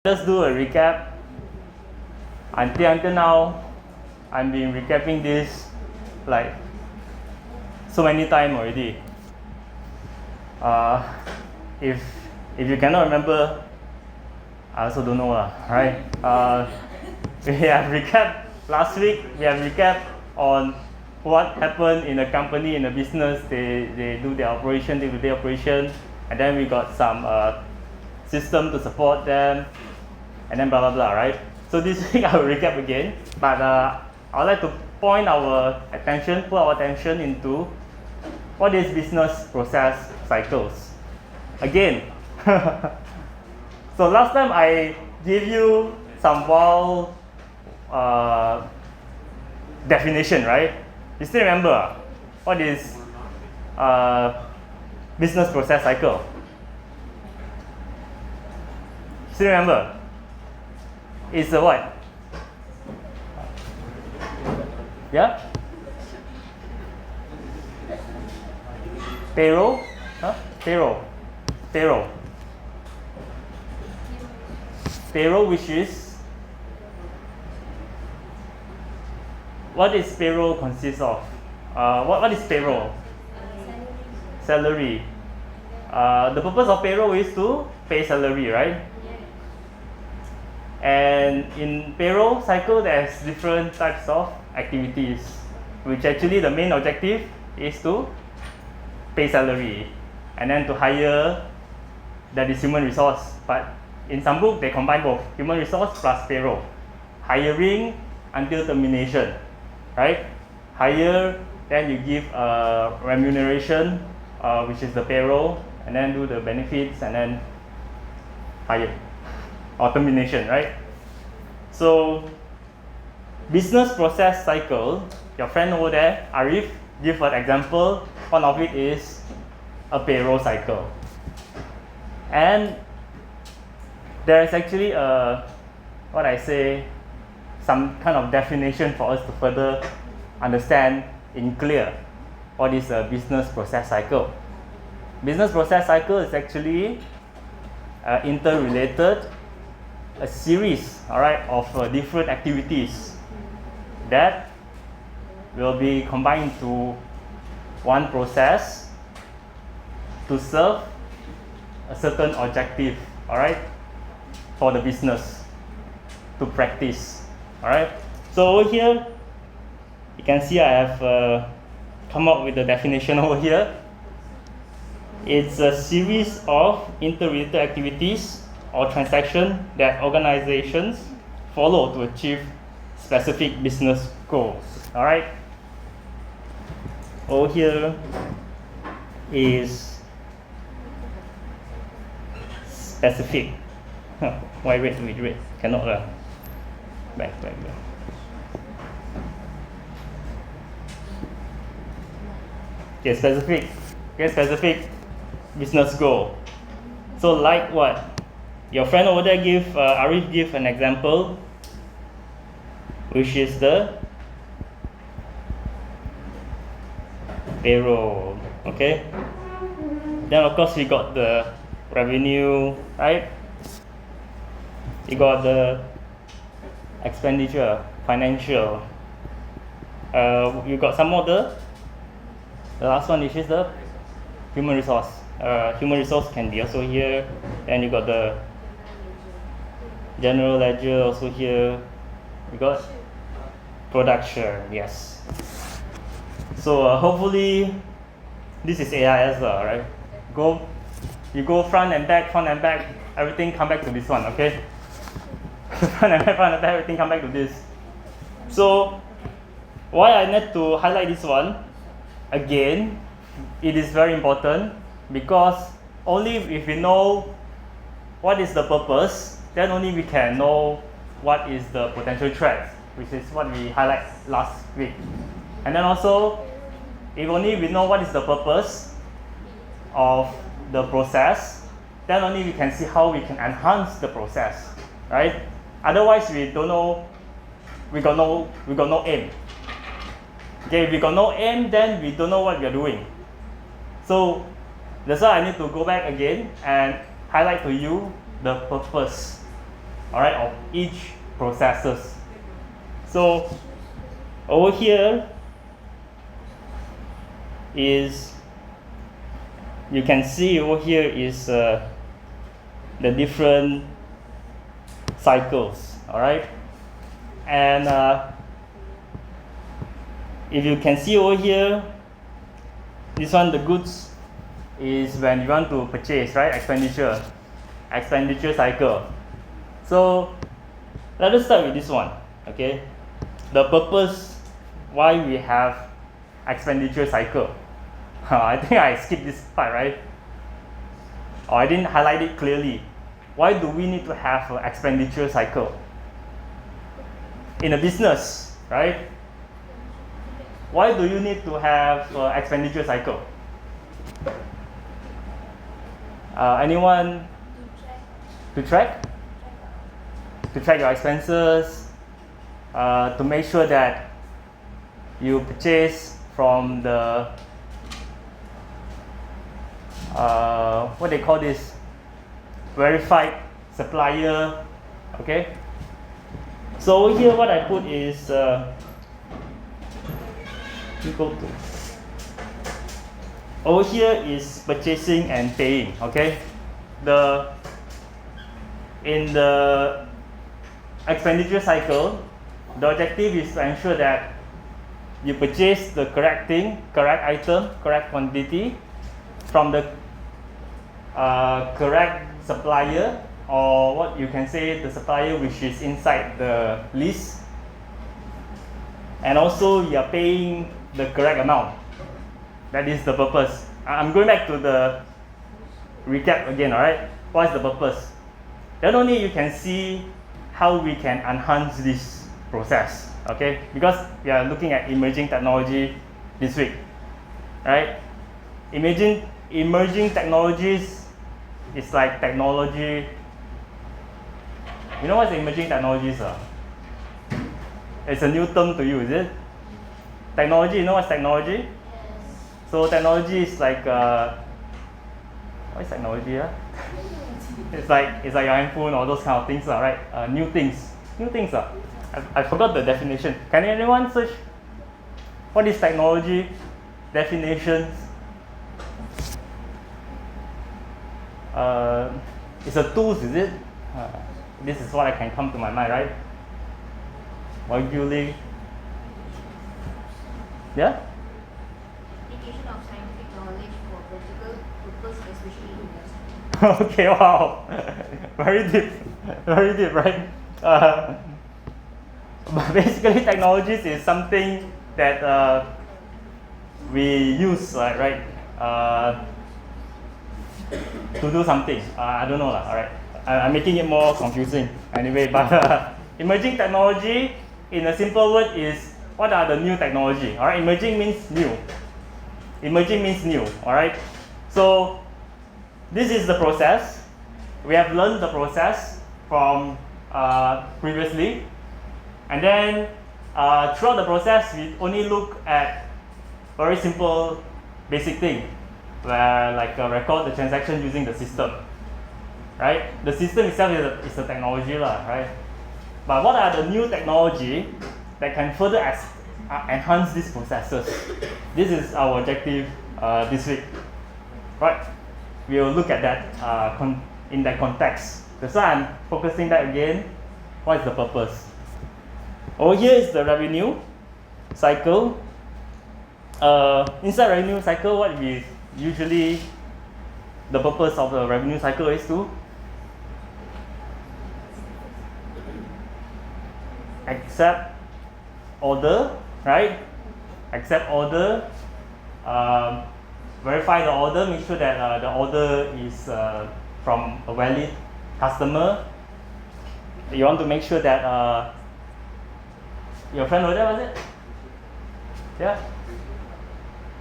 Let's do a recap. Until now, I've been recapping this like so many times already. If you cannot remember, I also don't know right? We have recapped last week. We have recapped on what happened in the company, in the business. They do their operation, day-to-day operation, and then we got some system to support them, and then blah blah blah, right? So this week I will recap again, but I would like to put our attention into what is business process cycles. Again, so last time I gave you some wild definition, right? You still remember what is business process cycle? Still remember? It's a what? Yeah? Payroll? Huh? Payroll, which is, what is payroll consist of? What is payroll? Salary. The purpose of payroll is to pay salary, right? And in payroll cycle, there's different types of activities, which actually the main objective is to pay salary, and then to hire, that is human resource. But in some book, they combine both human resource plus payroll. Hiring until termination, right? Hire, then you give a remuneration, which is the payroll, and then do the benefits, and then hire or termination, right? So business process cycle, your friend over there, Arif, give an example. One of it is a payroll cycle. And there is actually some kind of definition for us to further understand in clear what is a business process cycle. Business process cycle is actually interrelated, a series, of different activities that will be combined into one process to serve a certain objective, for the business to practice, So over here, you can see I have come up with the definition over here. It's a series of interrelated activities or transactions that organizations follow to achieve specific business goals. Over here is specific. Why red? Cannot back. Okay, specific business goal. So like what? Your friend over there Arif give an example, which is the payroll, okay? Then of course we got the revenue, right? You got the expenditure, financial. You got some more the last one, which is the human resource. Human resource can be also here. And you got the general ledger also here. You got production, yes. So hopefully this is AIS, right? You go front and back, everything come back to this one, okay? front and back, everything come back to this. So why I need to highlight this one? Again, it is very important because only if we know what is the purpose, then only we can know what is the potential threat, which is what we highlight last week. And then also, if only we know what is the purpose of the process, then only we can see how we can enhance the process, right? Otherwise, we don't know. We got no aim. Okay, if we got no aim, then we don't know what we are doing. So that's why I need to go back again and highlight to you the purpose all right, of each processes. So over here is, you can see over here is the different cycles, all right, and if you can see over here, this one, the goods, is when you want to purchase, right? Expenditure cycle. So let us start with this one, okay? The purpose why we have expenditure cycle. I think I skipped this part, right? Or I didn't highlight it clearly. Why do we need to have an expenditure cycle? In a business, right? Why do you need to have an expenditure cycle? Anyone? To track? To track your expenses, to make sure that you purchase from the what they call this, verified supplier, okay? So here what I put is equal to, over here is purchasing and paying, okay? In the expenditure cycle, the objective is to ensure that you purchase the correct thing, correct item, correct quantity from the correct supplier, or what you can say, the supplier which is inside the list, and also you are paying the correct amount. That is the purpose. I'm going back to the recap again, alright? What is the purpose? Then only you can see how we can enhance this process, okay? Because we are looking at emerging technology this week, right? Emerging technologies is like technology. You know what's emerging technologies? It's a new term to you, is it? Technology, you know what's technology? Yes. So technology is like, what is technology? It's like your handphone or those kind of things, right? New things. I forgot the definition. Can anyone search what is technology? Definitions. It's a tools, is it? This is what I can come to my mind, right? Arguing. Yeah? Application of scientific knowledge for practical purpose, especially in industry. Okay, wow. Very deep, right? But basically, technologies is something that we use, right? To do something. I don't know, alright. I'm making it more confusing anyway, but emerging technology, in a simple word, is what are the new technology? Alright, emerging means new. Alright? So, this is the process. We have learned the process from previously. And then, throughout the process, we only look at very simple, basic thing, where record the transaction using the system. Right? The system itself is a technology, right? But what are the new technology that can further enhance these processes? This is our objective this week, right? We will look at that in that context. That's why I'm focusing that again. What is the purpose? Over here is the revenue cycle. Inside revenue cycle, what we usually, the purpose of the revenue cycle is to accept order, right? Accept order, verify the order, make sure that the order is from a valid customer. You want to make sure that your friend over there, was it? Yeah?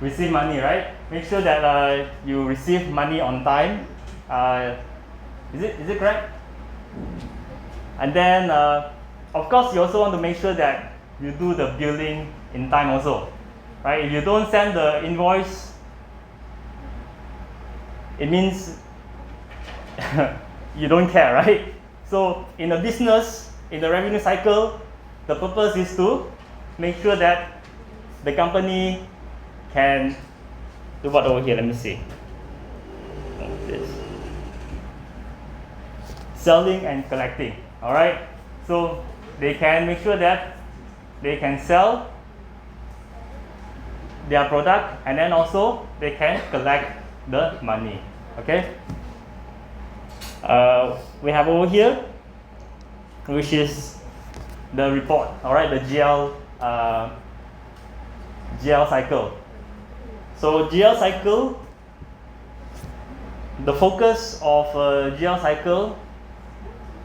Receive money, right? Make sure that you receive money on time. Is it correct? And then, of course, you also want to make sure that you do the billing in time also, right? If you don't send the invoice, it means you don't care, right? So in a business, in the revenue cycle, the purpose is to make sure that the company can do what over here. Let me see. This. Selling and collecting. All right. So they can make sure that they can sell their product, and then also they can collect the money. Okay. We have over here, which is the report. All right, the GL cycle. So GL cycle, the focus of GL cycle,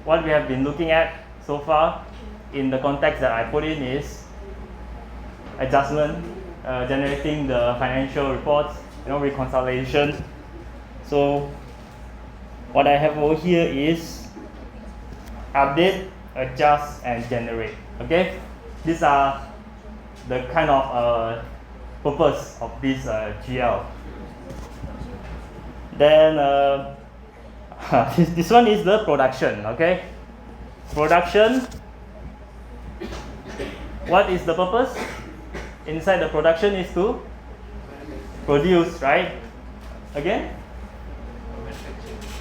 what we have been looking at so far in the context that I put in is adjustment, generating the financial reports, reconciliation. So what I have over here is update, adjust, and generate. Okay, these are the kind of purpose of this GL. Then this one is the production. Okay, production. What is the purpose? Inside the production is to produce, right? Again,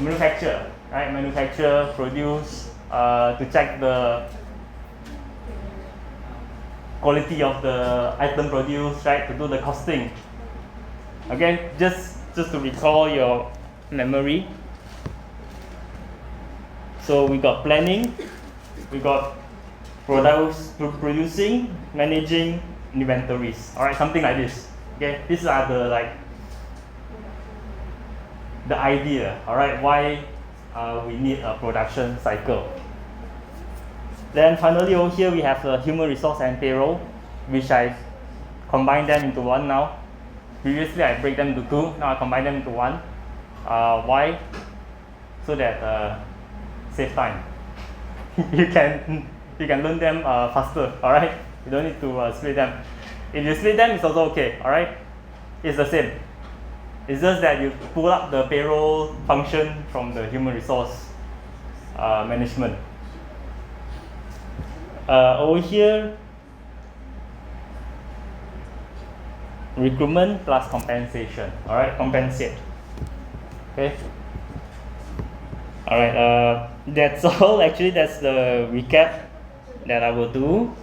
manufacture, right? Manufacture, produce, to check the quality of the item produced, right? To do the costing. Okay, just to recall your memory. So we got planning, we got producing, managing, inventories. All right, something like this. Okay, these are the idea. All right, why we need a production cycle. Then finally over here we have the human resource and payroll, which I combine them into one now. Previously I break them into two, now I combine them into one. Why? So that save time. you can learn them faster. All right, you don't need to split them. If you split them, it's also okay. All right, it's the same. It's just that you pull up the payroll function from the human resource management. Over here, recruitment plus compensation. All right, compensate. Okay. All right. That's all. Actually, that's the recap that I will do.